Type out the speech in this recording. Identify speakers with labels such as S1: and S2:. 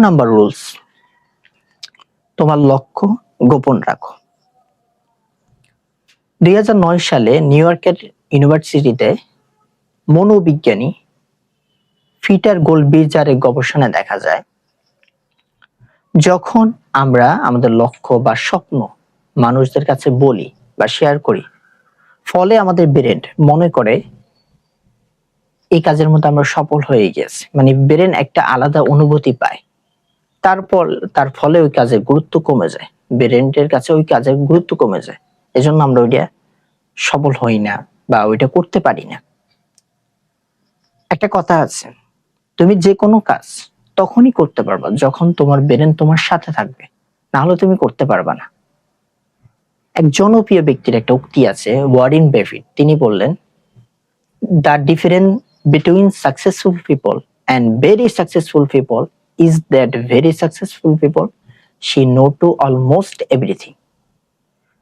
S1: Number rules, তোমার লক্ষ্য গোপন রাখো। 2009 সালে নিউ ইয়র্কের ইউনিভার্সিটিতে মনোবিজ্ঞানী পিটার গোল্ডবিজারের গবেষণায় দেখা যায়, যখন আমরা আমাদের লক্ষ্য বা স্বপ্ন মানুষদের কাছে বলি বা শেয়ার করি, ফলে আমাদের ব্রেন মনে করে এই কাজের মধ্যে আমরা সফল হয়ে গেছি, মানে ব্রেন একটা আলাদা অনুভূতি পায়। তার ফলে ওই কাজের গুরুত্ব কমে যায়, ব্রেনের কাছে ওই কাজের গুরুত্ব কমে যায়, এজন্য আমরা ওইটা সফল হই না বা ওইটা করতে পারি না। একটা কথা আছে, তুমি যে কোনো কাজ তখনই করতে পারবা যখন তোমার ব্রেন তোমার সাথে থাকবে, না হলে তুমি করতে পারবা না। এক জনপ্রিয় ব্যক্তির একটা উক্তি আছে, ওয়ারেন বাফেট, তিনি বললেন, the difference between successful people and very successful people is that very successful people she know to almost everything.